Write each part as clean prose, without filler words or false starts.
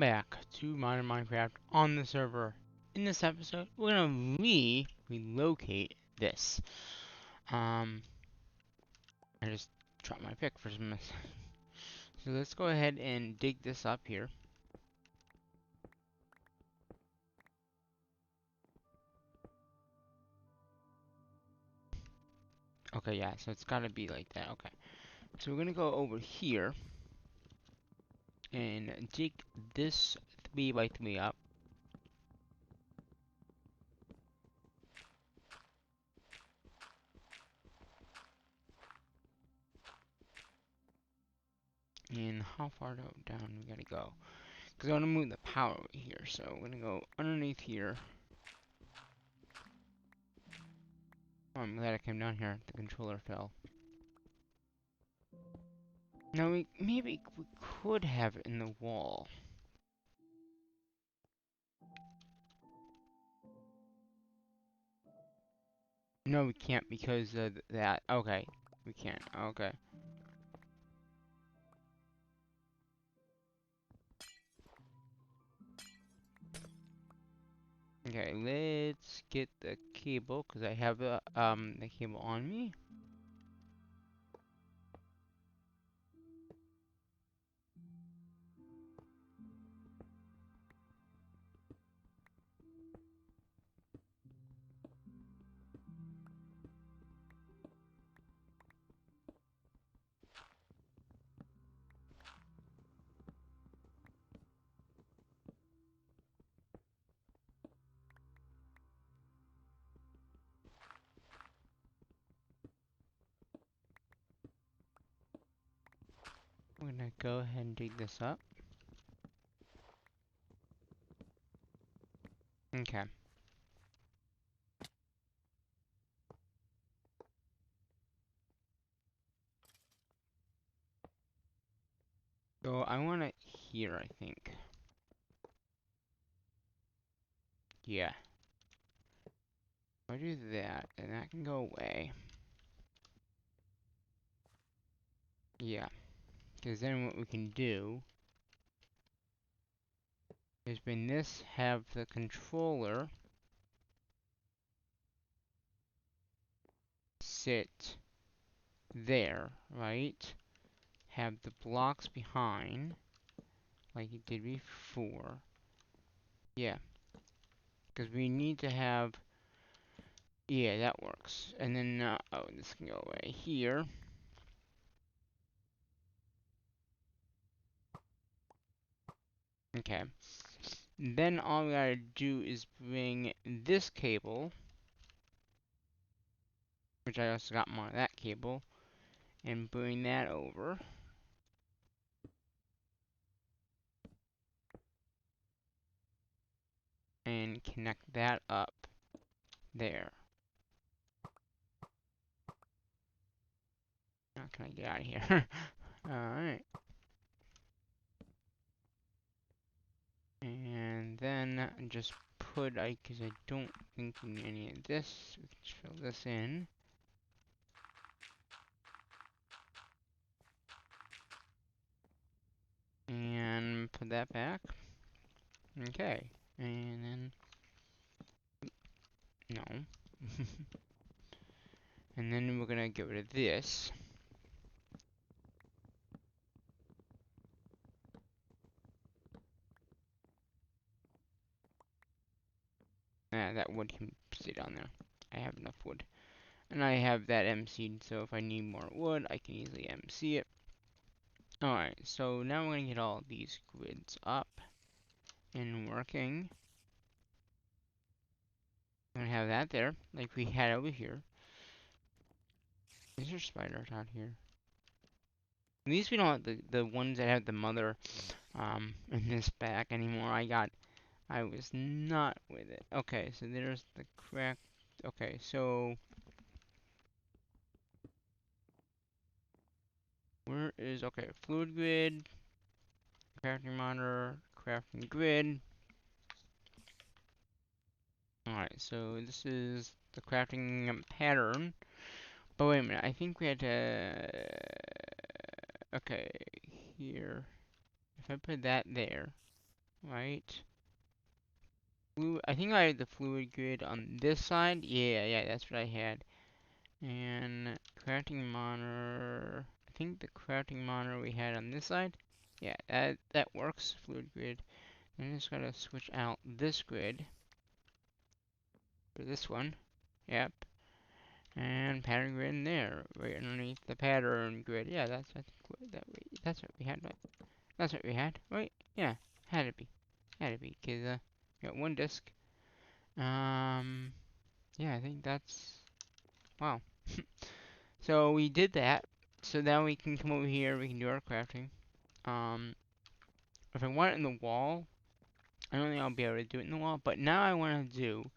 back to Modern Minecraft on the server. In this episode, we're gonna relocate this. Um, I just dropped my pick for some. So let's go ahead and dig this up here. Okay, yeah, so it's gotta be like that. Okay, so we're gonna go over here and dig this 3x3 up. And how far down we gotta go? Because I want to move the power over here, so we're gonna go underneath here. Oh, I'm glad I came down here. The controller fell. Now, maybe we could have it in the wall. No, we can't because of that. Okay, we can't. Okay. Okay, let's get the cable because I have the cable on me. We're gonna go ahead and dig this up. Okay. So I want it here, I think. Yeah. If I do that, and that can go away. Yeah. Because then what we can do is when this have the controller sit there, right? Have the blocks behind, like you did before. Yeah. Because we need to have... Yeah, that works. And then, oh, this can go away here. Okay. Then all we gotta do is bring this cable, which I also got more of that cable, and bring that over. And connect that up there. Now can I get out of here? Alright. And then just put, because I don't think we need any of this. We can just fill this in. And put that back. Okay. And then... No. And then we're gonna get rid of this. That wood can stay down there. I have enough wood. And I have that MC'd, so if I need more wood, I can easily MC it. Alright, so now we're gonna get all these grids up and working. I'm gonna have that there, like we had over here. Is there spiders out here? At least we don't have the ones that have the mother in this back anymore. I was not with it. Okay, so there's the crack. Okay, so where is, okay, fluid grid, crafting monitor, crafting grid. Alright, so this is the crafting pattern. But wait a minute, I think we had to... Okay, here. If I put that there, right? I think I had the fluid grid on this side. Yeah, that's what I had. And crafting monitor. I think the crafting monitor we had on this side. Yeah, that works. Fluid grid. Then just gotta switch out this grid for this one. Yep. And pattern grid in there, right underneath the pattern grid. Yeah, that's what we had. Right? That's what we had, right? Yeah, had to be, cause we got one disk. Um, yeah, I think that's wow. So we did that. So now we can come over here. We can do our crafting. Um, if I want it in the wall, I don't think I'll be able to do it in the wall. But now I want to do.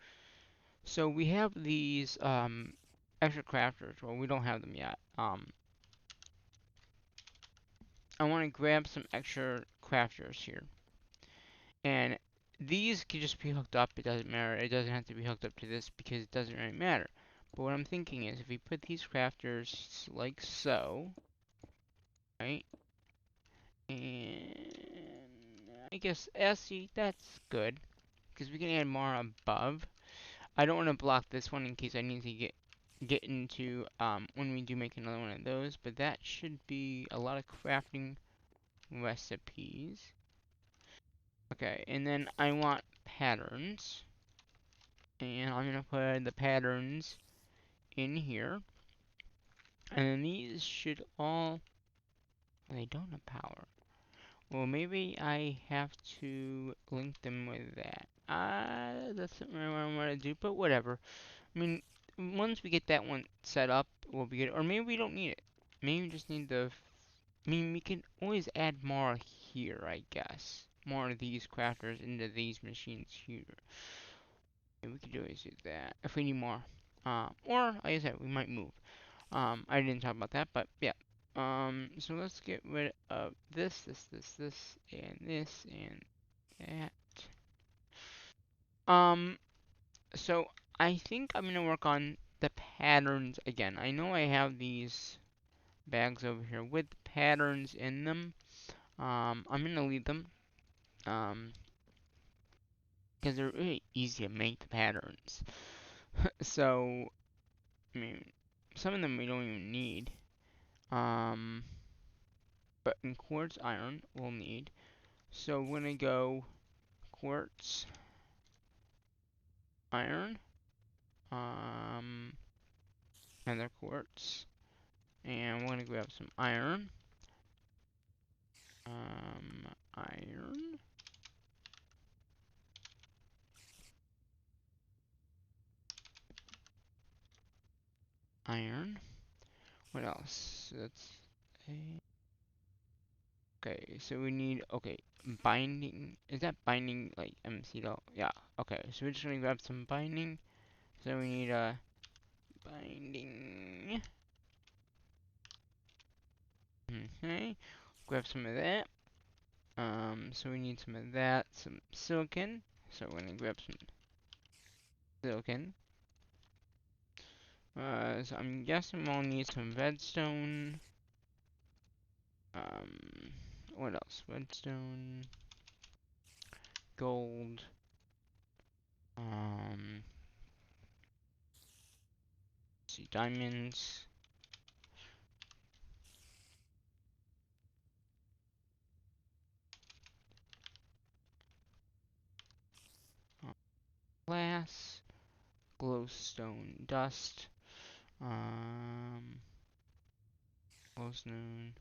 So we have these extra crafters. Well, we don't have them yet. I want to grab some extra crafters here. And these can just be hooked up, it doesn't matter. It doesn't have to be hooked up to this because it doesn't really matter. But what I'm thinking is if we put these crafters like so, right? And I guess see, that's good. Because we can add more above. I don't want to block this one in case I need to get into when we do make another one of those. But that should be a lot of crafting recipes. Okay, and then I want patterns. And I'm going to put the patterns in here. And then these should all... They don't have power. Well, maybe I have to link them with that. That's not really what I want to do, but whatever. I mean, once we get that one set up, we'll be good. Or maybe we don't need it. Maybe we just need the... I mean, we can always add more here, I guess. More of these crafters into these machines here. And we could always do that if we need more. Or, like I said, we might move. I didn't talk about that, but yeah. So let's get rid of this, and this, and that. So I think I'm gonna work on the patterns again. I know I have these bags over here with patterns in them. I'm gonna leave them. Um, because they're really easy to make the patterns. So, I mean, some of them we don't even need. Um, but in quartz iron, we'll need. So we're gonna go quartz iron, um, another quartz, and we're gonna grab some iron, iron, iron. What else? That's okay. So we need binding. Is that binding like MC? Yeah. Okay. So we're just gonna grab some binding. So we need a binding. Okay. Grab some of that. So we need some of that, some silicon. So we're gonna grab some silicon. So I'm guessing we'll need some redstone. What else? Redstone, gold. Let's see, diamonds. Uh, glass, glowstone, dust. Um, glowstone,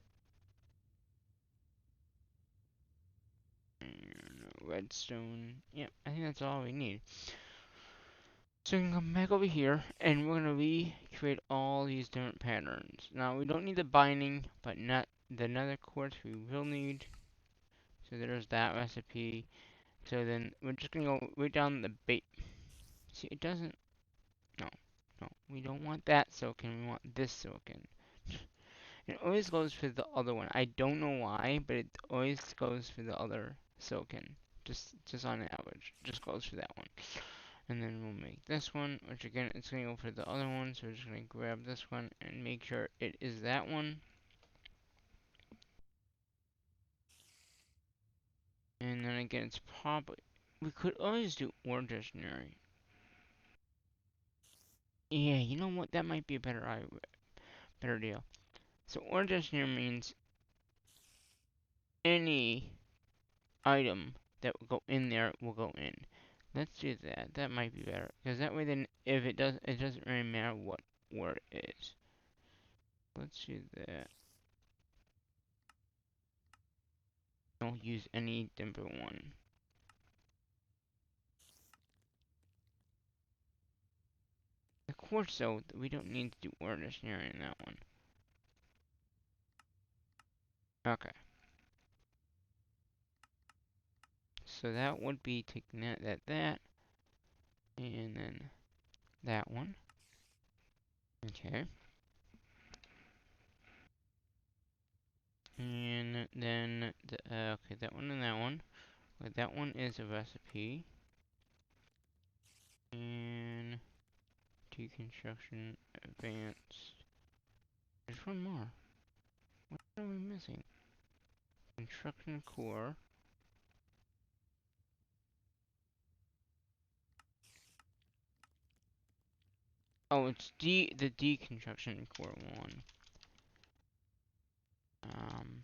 and redstone. Yep, I think that's all we need. So we can come back over here, and we're gonna recreate all these different patterns. Now we don't need the binding, but not the nether quartz we will need. So there's that recipe. So then we're just gonna go right down the bait. See, it doesn't. No, no, we don't want that silicon. We want this silicon. It always goes for the other one. I don't know why, but it always goes for the other silicon. Just on average, just goes for that one. And then we'll make this one, which again, it's going to go for the other one, so we're just going to grab this one and make sure it is that one. And then again, it's probably, we could always do ordinary. Yeah, you know what? That might be a better deal. So ordinary means any item that will go in there will go in. Let's do that. That might be better because that way, then if it doesn't really matter what word it is. Let's do that. Don't use any number one. The quartz, though, we don't need to do ordinary in that one. Okay. So that would be taking that, and then that one. Okay. And then, okay, that one and that one. Okay, that one is a recipe. And deconstruction advanced. There's one more. What are we missing? Construction core. Oh, it's the deconstruction core one. Um,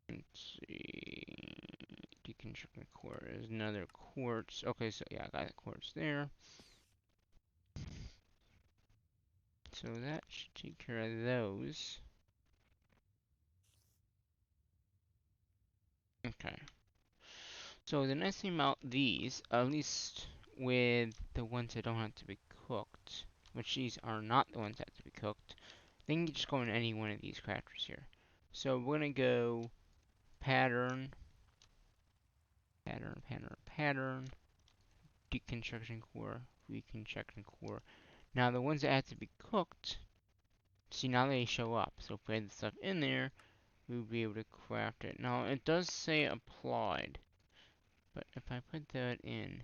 let's see. Deconstruction core is another quartz. Okay, so yeah, I got the quartz there. So that should take care of those. Okay. So the nice thing about these, at least with the ones that don't have to be cooked, which these are not the ones that have to be cooked, they can just go in any one of these crafters here. So we're gonna go pattern, pattern, deconstruction core, reconstruction core. Now the ones that have to be cooked, see now they show up. So if we had the stuff in there, we would be able to craft it. Now it does say applied, but if I put that in,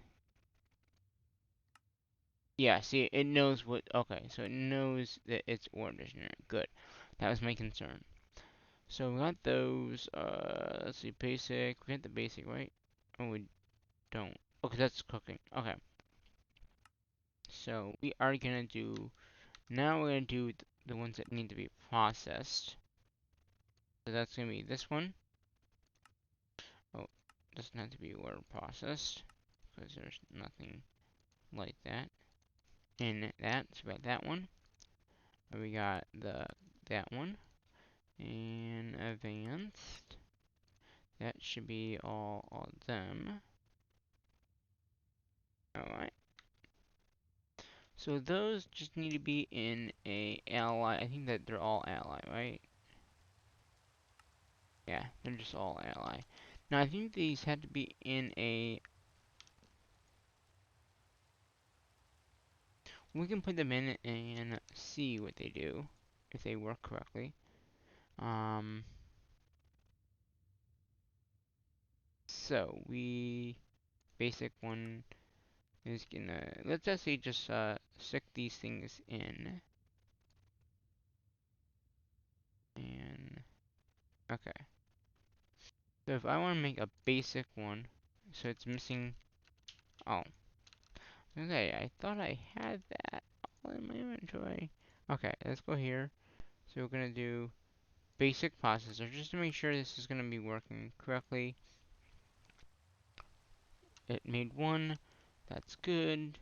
yeah, see, it knows what. Okay, so it knows that it's ordinary. Good. That was my concern. So we got those. Let's see, basic. We got the basic, right? Oh, we don't. Okay, that's cooking. Okay. So we are gonna do. Now we're gonna do the ones that need to be processed. So that's gonna be this one. Oh, doesn't have to be word processed because there's nothing like that in that. So we got that one. And we got that one. And advanced. That should be all of them. Alright. So those just need to be in a ally. I think that they're all ally, right? Yeah, they're just all ally. Now I think these had to be in a. We can put them in and see what they do, if they work correctly. Um. So we basic one is gonna. Let's just say just stick these things in. And okay. So if I want to make a basic one, so it's missing. Oh, okay. I thought I had that all in my inventory. Okay, let's go here. So we're gonna do basic processor just to make sure this is gonna be working correctly. It made one. That's good.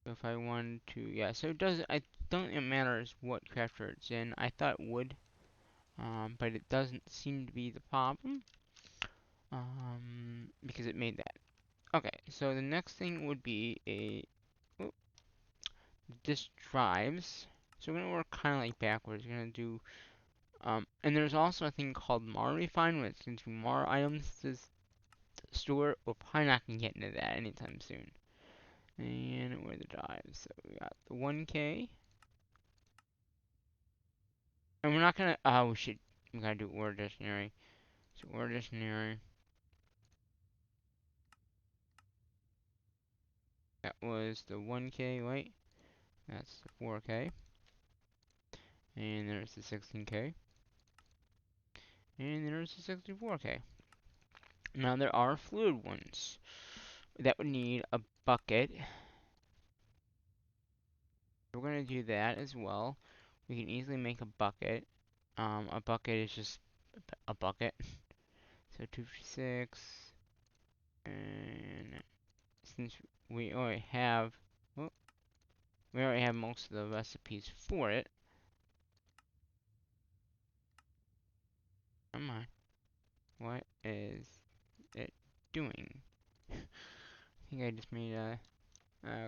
So if I want to, yeah. So it does. I don't think it matters what crafter it's in. I thought it would, but it doesn't seem to be the problem. Because it made that. Okay. So the next thing would be a disk drives. So we're gonna work kind of like backwards. We're gonna do, and there's also a thing called MAR refine, which can do MAR items to store. We're probably not gonna get into that anytime soon. And where are the drives? So we got the 1K, and we're not gonna. Oh, we should. We gotta do order dictionary. So order dictionary. That was the 1K, wait. That's the 4K. And there's the 16K. And there's the 64K. Now there are fluid ones that would need a bucket. We're going to do that as well. We can easily make a bucket. A bucket is just a bucket. So 256. And since we already have, well, we already have most of the recipes for it. Come on. What is it doing? I think I just made a,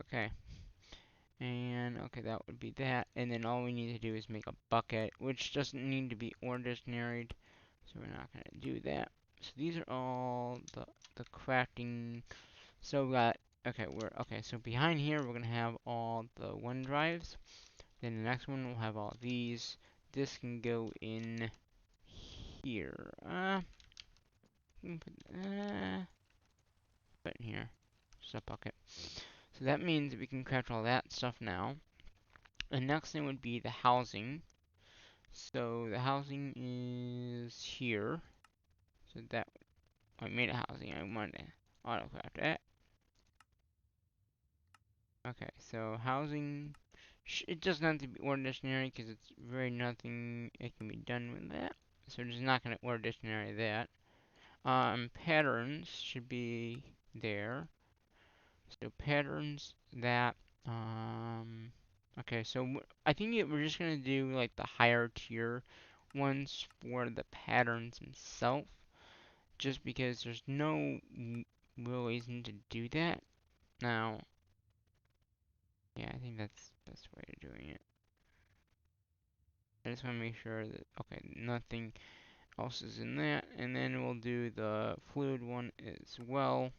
okay. And, okay, that would be that. And then all we need to do is make a bucket, which doesn't need to be ordinary. So we're not going to do that. So these are all the crafting. So we got, okay, so behind here we're going to have all the OneDrives. Then the next one will have all these. This can go in here. Put in here. Just a bucket. So that means we can craft all that stuff now. The next thing would be the housing. So the housing is here. So that I made a housing. I wanted to autocraft it. Okay, so housing. It doesn't have to be ordinary because it's very nothing. It can be done with that. So just not going to ordinary that. Patterns should be there. So patterns that. Okay, so I think we're just gonna do like the higher tier ones for the patterns themselves, just because there's no real reason to do that. Now, yeah, I think that's the best way of doing it. I just want to make sure that, okay, nothing else is in that, and then we'll do the fluid one as well.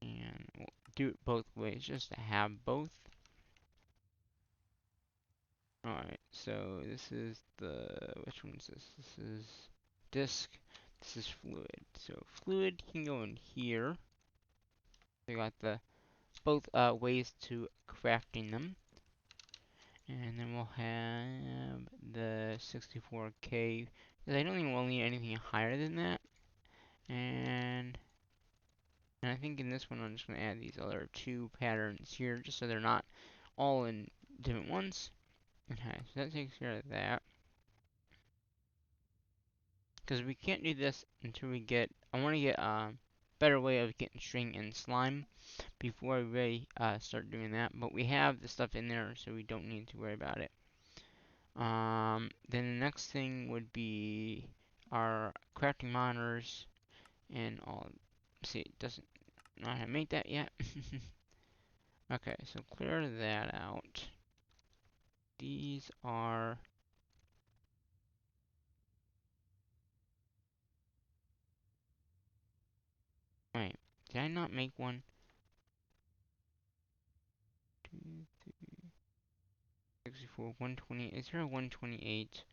And we'll do it both ways just to have both. Alright, so this is which one is this? This is disk, this is fluid. So fluid can go in here. We got the both ways to crafting them. And then we'll have the 64K, because I don't think we'll need anything higher than that. And I think in this one I'm just going to add these other two patterns here, just so they're not all in different ones. Okay, so that takes care of that. Because we can't do this until we get, I want to get a better way of getting string and slime before we really start doing that. But we have the stuff in there, so we don't need to worry about it. Then the next thing would be our crafting monitors and all. See, it doesn't know how to make that yet. Okay, so clear that out. These are. Wait, did I not make one? 2, 3, 64, 128. Is there a 128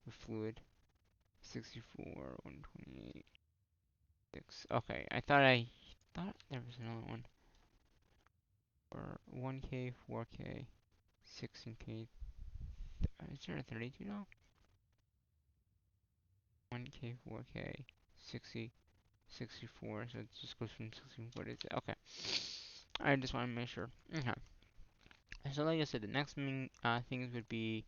with fluid? 64, 128, 6. Okay, I thought there was another one. Or 1K, 4K, 16K. Is there a 32 now? 1K, 4K, 60, 64. So it just goes from 64 to. Okay. I just want to make sure. Okay. So like I said, the next main things would be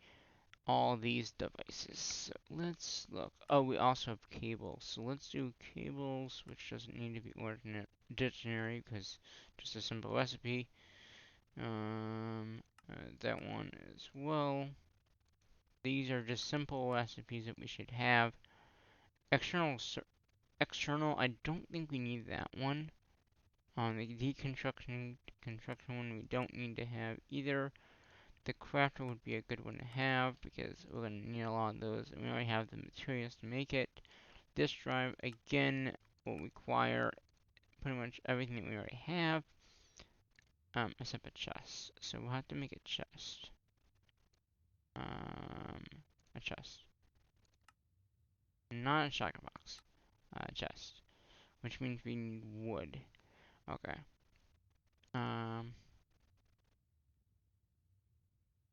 all these devices. So let's look. Oh, we also have cables. So let's do cables, which doesn't need to be dictionary because just a simple recipe. That one as well. These are just simple recipes that we should have. External. I don't think we need that one. The construction one we don't need to have either. The crafter would be a good one to have because we're going to need a lot of those, and we already have the materials to make it. This drive, again, will require pretty much everything that we already have, except a chest. So we'll have to make a chest. A chest. Not a shotgun box. A chest. which means we need wood. Okay. Um,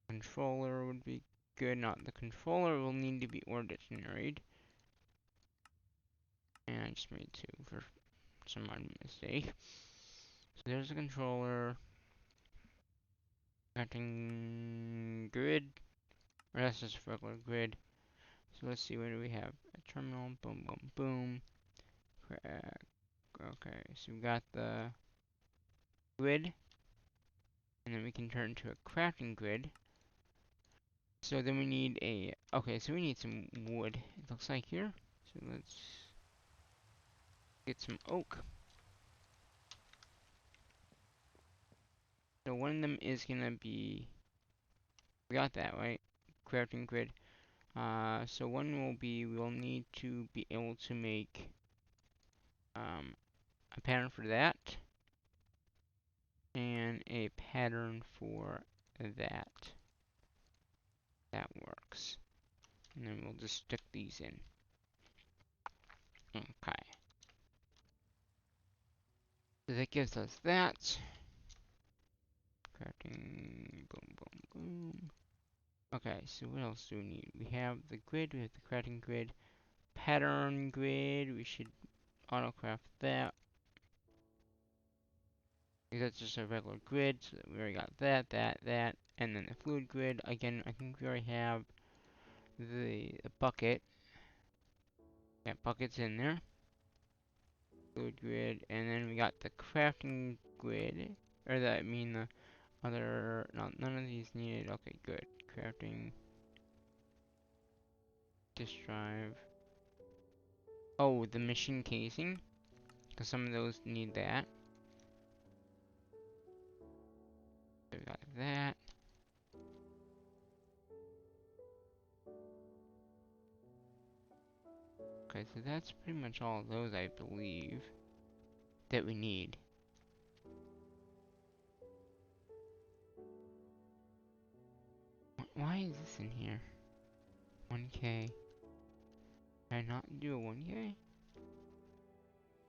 controller would be good. Not the controller will need to be ordinary. And I just made two for some odd mistake. So there's the controller. Acting grid. Or that's just regular grid. So let's see, what do we have? A terminal, boom, boom, boom. Okay, so we got the grid, and then we can turn to a crafting grid. So then we need a, okay, so we need some wood, it looks like here. So let's get some oak. So one of them is gonna be, we got that, right? Crafting grid. So one will be, we'll need to be able to make a pattern for that, and a pattern for that. That works. And then we'll just stick these in. Okay. So that gives us that. Crafting, boom, boom, boom. Okay, so what else do we need? We have the grid, we have the crafting grid. Pattern grid, we should auto-craft that. Because that's just a regular grid, so we already got that, that. And then the fluid grid, again, I think we already have the bucket. Yeah, bucket's in there. Fluid grid, and then we got the crafting grid. Or that, I mean the other, no, none of these needed. Okay, good. Crafting, disk drive. Oh, the machine casing, because some of those need that. So we got that. Okay, so that's pretty much all of those, I believe, that we need. Why is this in here? 1K. Did I not do a 1K?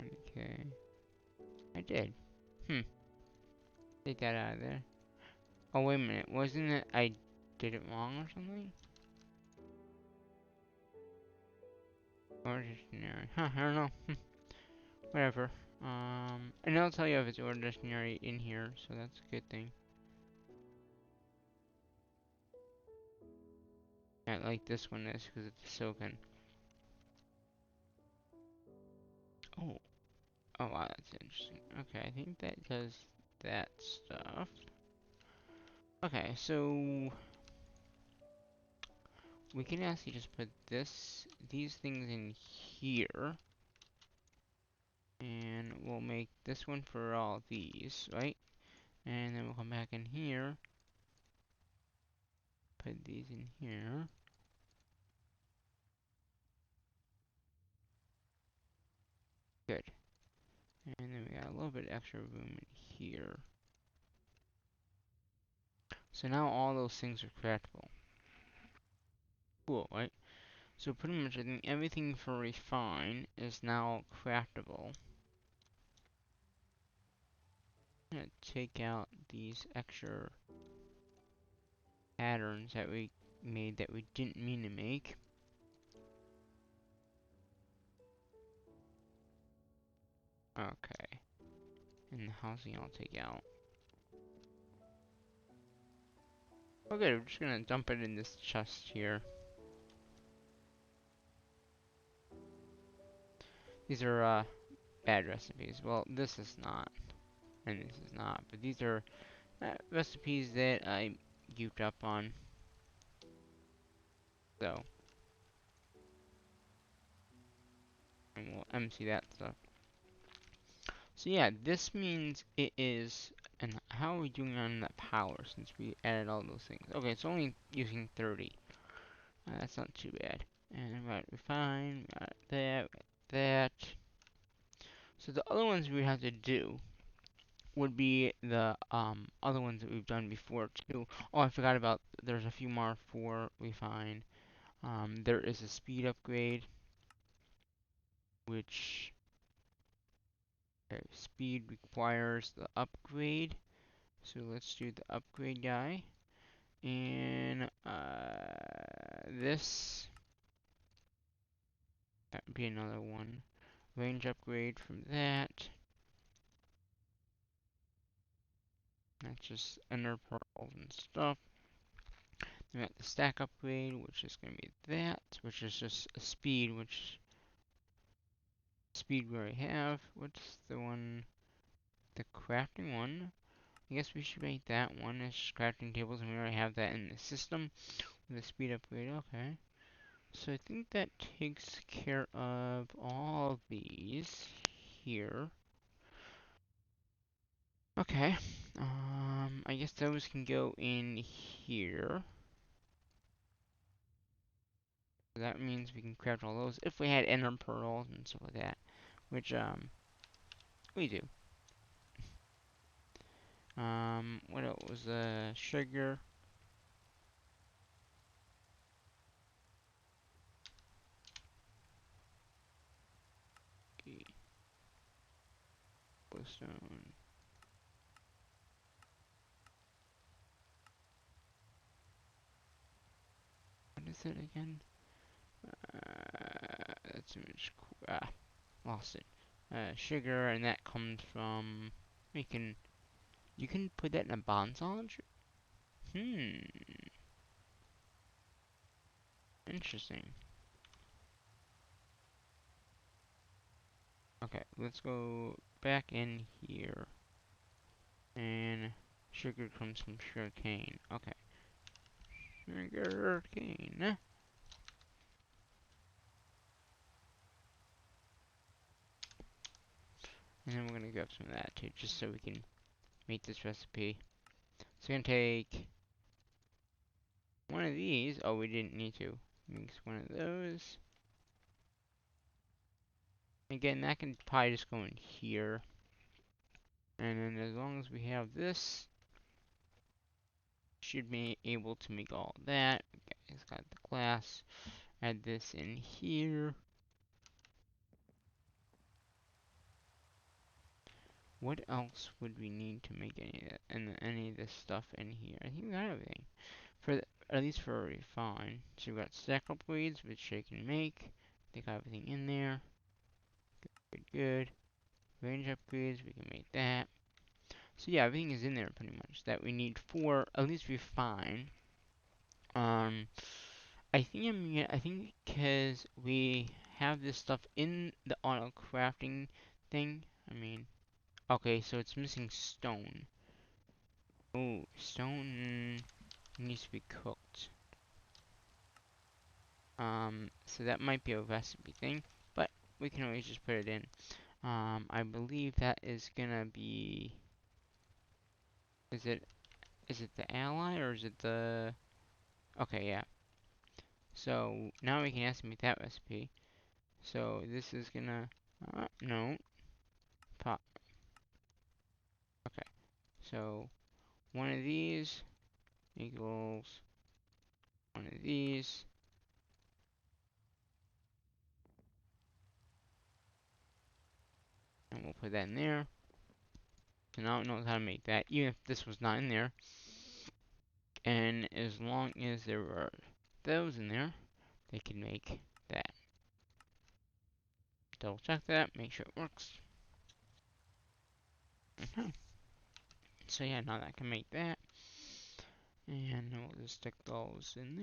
1K. I did. Take that out of there. Oh, wait a minute. Wasn't it I did it wrong or something? Ordinary. Huh, I don't know. Whatever. And I'll tell you if it's ordinary in here, so that's a good thing. I like this one is because it's silken. Oh. Oh, wow, that's interesting. Okay, I think that does that stuff. Okay, so we can actually just put these things in here, and we'll make this one for all these, right? And then we'll come back in here, put these in here. Good. And then we got a little bit extra room in here. So now all those things are craftable. Cool, right? So pretty much I think everything for refine is now craftable. I'm gonna take out these extra patterns that we made that we didn't mean to make. Okay. And the housing I'll take out. Okay, we're just gonna dump it in this chest here. These are bad recipes. Well, this is not, and this is not, but these are recipes that I goofed up on. So, and we'll empty that stuff. So yeah, this means it is, and how are we doing on that power since we added all those things? Okay, it's only using 30. That's not too bad. And right, refine, got that, got that. So the other ones we have to do would be the other ones that we've done before too. Oh, I forgot about, there's a few more for refine. There is a speed upgrade, which Okay, speed requires the upgrade. So let's do the upgrade guy. And this, that would be another one. Range upgrade from that. That's just ender pearls and stuff. We got the stack upgrade, which is going to be that, which is just a speed, which speed we already have. What's the one? The crafting one. I guess we should make that one as crafting tables, and we already have that in the system. The speed upgrade, okay. So I think that takes care of all of these here. Okay. I guess those can go in here. So that means we can craft all those if we had ender pearls and stuff like that, which we do. What else was sugar? Glowstone. What is it again? That's image. Lost it. Sugar, and that comes from. We can. You can put that in a bonsage. Interesting. Okay, let's go back in here. And sugar comes from sugar cane. Okay. Sugar cane. And then we're gonna grab some of that too, just so we can make this recipe. So we're gonna take one of these. Oh, we didn't need to. Mix one of those. Again, that can probably just go in here. And then as long as we have this, should be able to make all that. Okay, it's got the glass. Add this in here. What else would we need to make any of that, and any of this stuff in here? I think we got everything. At least for a refine. So we've got stack upgrades, which I can make. They got everything in there. Good, good. Range upgrades, we can make that. So yeah, everything is in there pretty much that we need for at least refine. Um, I think because we have this stuff in the auto crafting thing. I mean, okay, so it's missing stone. Oh, stone needs to be cooked. So that might be a recipe thing, but we can always just put it in. I believe that is gonna be. Is it the ally or is it the? Okay, yeah. So now we can estimate that recipe. So this is gonna. No. Pop. Okay. So one of these equals one of these, and we'll put that in there. So now it knows how to make that, even if this was not in there. And as long as there are those in there, they can make that. Double check that, make sure it works. Okay. So yeah, now that can make that. And we'll just stick those in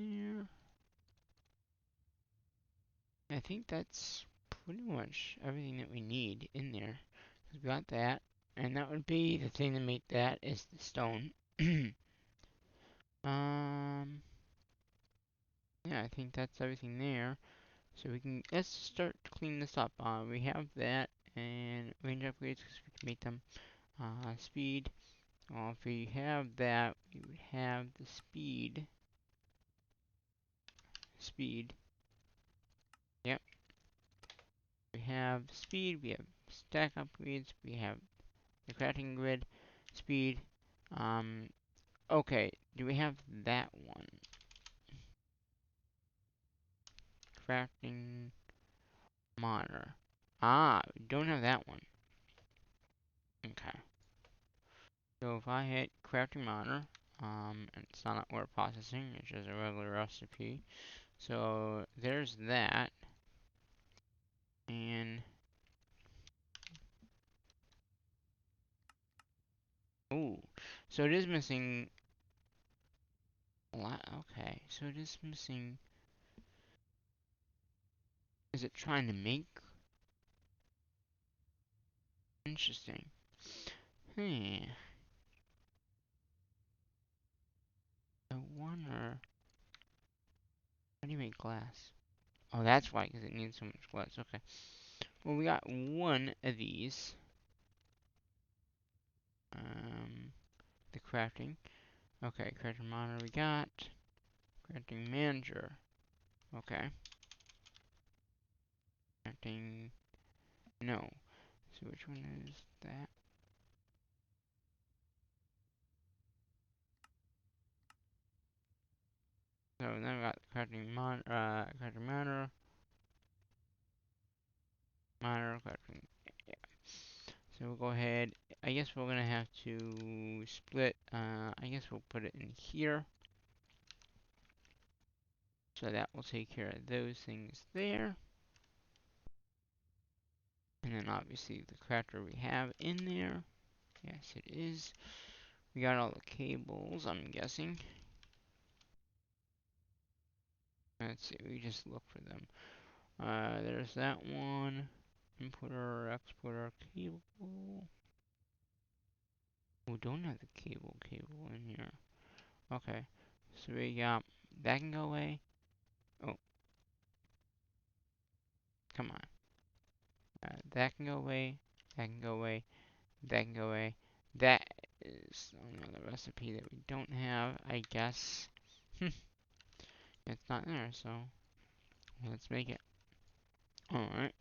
there. I think that's pretty much everything that we need in there. We got that. And that would be the thing to make that is the stone. Yeah, I think that's everything there. So we can, let's start to clean this up. We have that and range upgrades because we can make them. Speed. Well, if we have that, we would have the speed. Speed. Yep. We have speed. We have stack upgrades. We have the crafting grid. Speed. Um. Okay. Do we have that one? Crafting monitor. Ah, we don't have that one. So if I hit crafting monitor, and it's not word processing, it's just a regular recipe. So there's that. And oh, so it is missing a lot. Okay, so it is missing. Is it trying to make? Interesting. Hmm. I wonder. How do you make glass? Oh, that's why, because it needs so much glass. Okay. Well, we got one of these. Um, the crafting. Okay, crafting monitor we got. Crafting manager. Okay. Crafting. No. So which one is that? So then we got crafting monitor, crafting. Yeah. So we'll go ahead. I guess we're gonna have to split. I guess we'll put it in here. So that will take care of those things there. And then obviously the crafter we have in there. Yes, it is. We got all the cables, I'm guessing. Let's see, we just look for them. There's that one. Importer, exporter, cable. We don't have the cable in here. Okay, so we got that can go away. Oh, come on. That can go away. That can go away. That can go away. That is another recipe that we don't have, I guess. It's not there, so let's make it. Alright.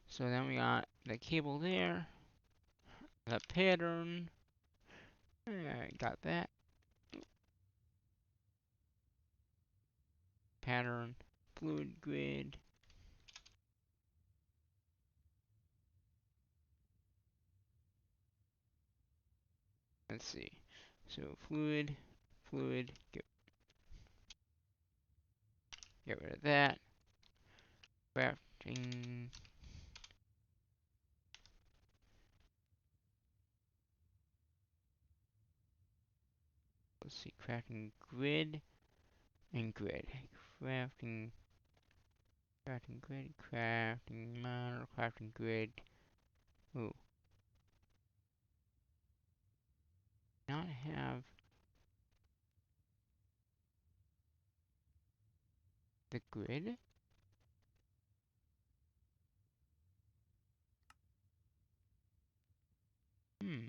So then we got the cable there. The pattern. Got that. Pattern. Fluid grid. Let's see. So fluid, get rid of that. Crafting. Let's see, crafting grid and grid. Crafting, crafting grid, crafting model, crafting grid. Ooh, not have the grid. Hmm.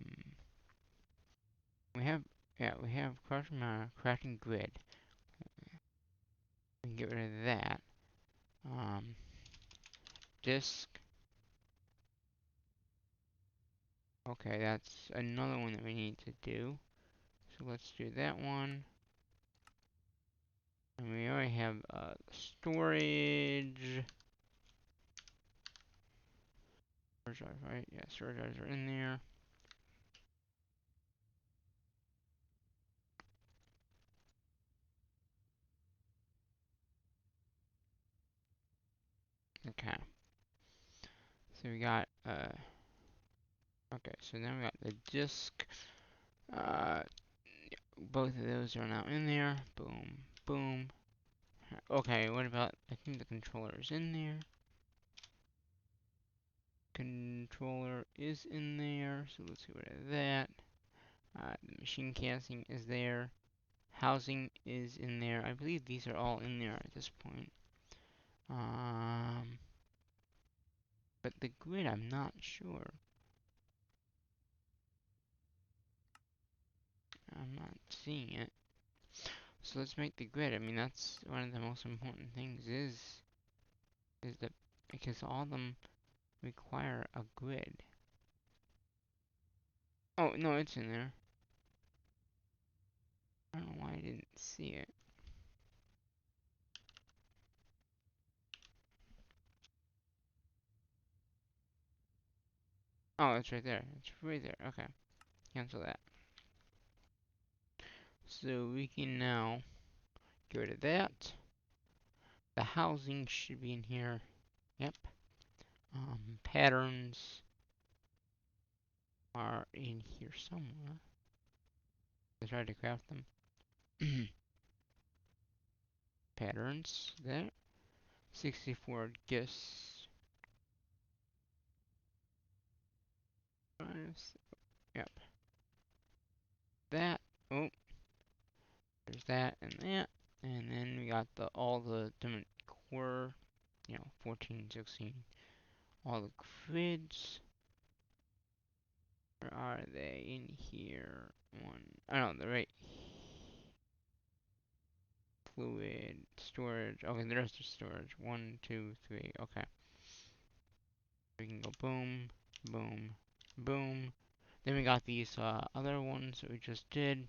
We have, yeah, we have crafting model, crafting grid. We can get rid of that. Um, disk. Okay, that's another one that we need to do. So let's do that one. And we already have storage. Storage drives, right? Yeah, storage drives are in there. Okay. So we got okay, so then we got the disk. Uh both of those are now in there. Boom, boom. Okay, what about I think the controller is in there. Controller is in there, so let's get rid of that. The machine casting is there. Housing is in there. I believe these are all in there at this point. Um, but the grid, I'm not sure. I'm not seeing it. So let's make the grid. I mean, that's one of the most important things is that because all of them require a grid. Oh, no, it's in there. I don't know why I didn't see it. Oh, it's right there. It's right there. Okay. Cancel that. So we can now go to that. The housing should be in here. Yep. Patterns are in here somewhere. I tried to craft them. Patterns there. 64 gifts. Yep. That. Oh, there's that and that. And then we got all the different core, 14, 16. All the grids. Where are they? In here. One. I don't know, the right. Fluid. Storage. Okay, the rest is storage. 1, 2, 3. Okay. We can go boom, boom, boom. Then we got these other ones that we just did.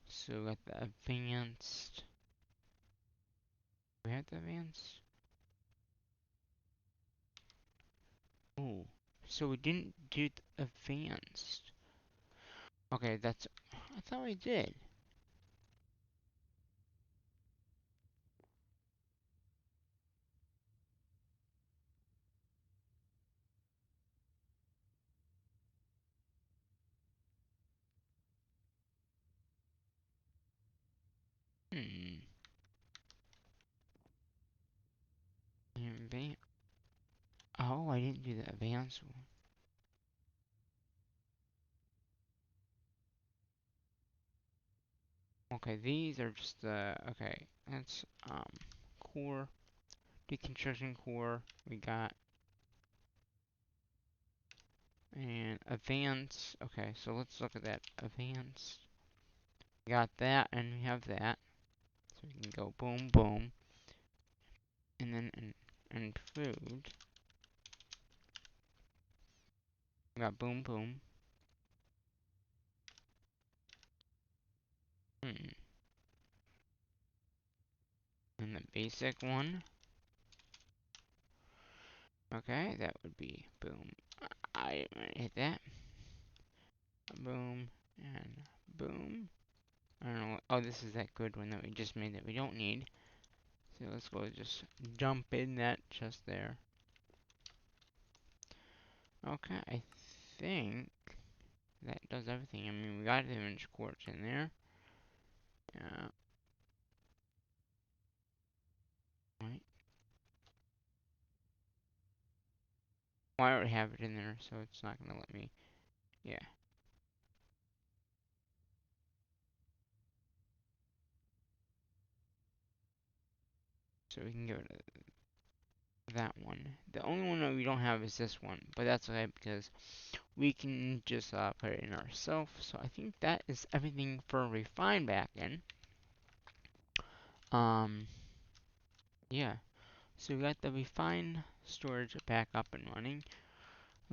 So we got the advanced. We have the advanced. Oh, so we didn't do the advanced. Okay, that's. I thought we did. Hmm. Advan Oh, I didn't do the advanced one. Okay, these are just the. Okay, that's core, deconstruction core. We got and advanced. Okay, so let's look at that advanced. We got that, and we have that. So we can go boom, boom, and then and food. We got boom, boom. Hmm. And the basic one. Okay, that would be boom. I hit that. Boom and boom. I don't know. Oh, this is that good one that we just made that we don't need. So let's go just dump in that just there. Okay, I think that does everything. I mean, we got the image quartz in there. Yeah. Right. Well, I already have it in there, so it's not gonna let me. Yeah. So we can go to that one. The only one that we don't have is this one, but that's okay because we can just put it in ourselves. So I think that is everything for refine backend. Um, yeah. So we got the refine storage back up and running.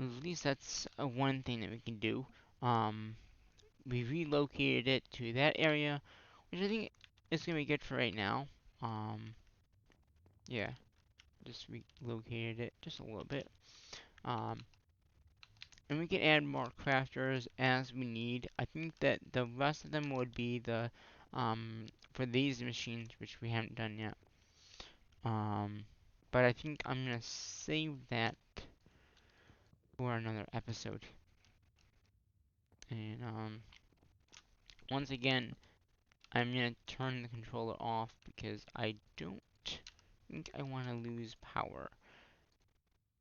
At least that's one thing that we can do. Um, we relocated it to that area, which I think is gonna be good for right now. Yeah, just relocated it just a little bit. Um, and we can add more crafters as we need. I think that the rest of them would be for these machines, which we haven't done yet. But I think I'm gonna save that for another episode. And once again, I'm gonna turn the controller off because I don't think I want to lose power.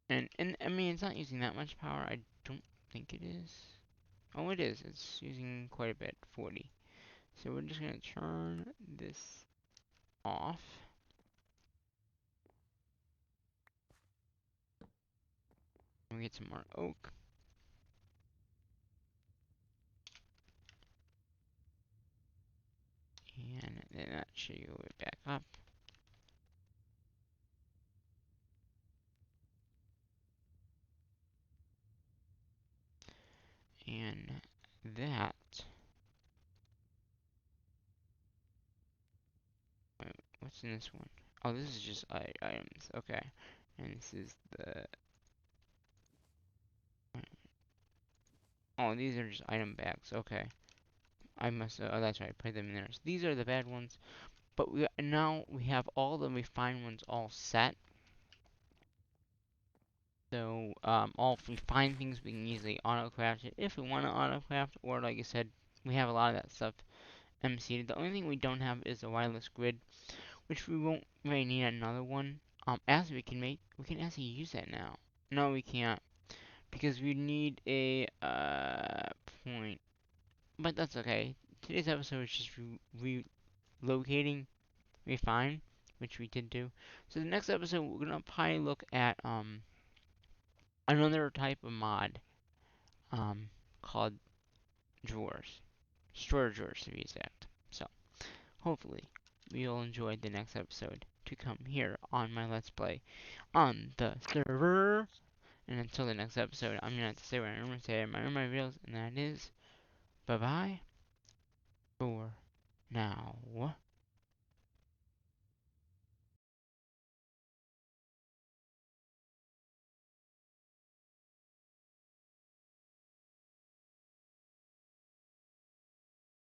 And I mean, it's not using that much power. I don't think it is. Oh, it is. It's using quite a bit, 40. So we're just gonna turn this off. And we get some more oak. And then that should go back up. And that. Wait, what's in this one? Oh, this is just items. Okay. And this is the. Oh, these are just item bags. Okay. I must, oh, that's right, put them in there. So these are the bad ones. But now we have all the refined ones all set. So, all refined things we can easily auto-craft it if we want to auto-craft, or like I said, we have a lot of that stuff MC'd. The only thing we don't have is a wireless grid, which we won't really need another one. As we can actually use that now. No, we can't, because we need a, point. But that's okay. Today's episode is just relocating refine, which we did do. So the next episode, we're gonna probably look at, another type of mod, um, called drawers. Storage drawers, to be exact. So, hopefully, you'll enjoy the next episode to come here on my Let's Play on the server. And until the next episode, I'm gonna have to say what I normally say in my videos, and that is, bye bye for now.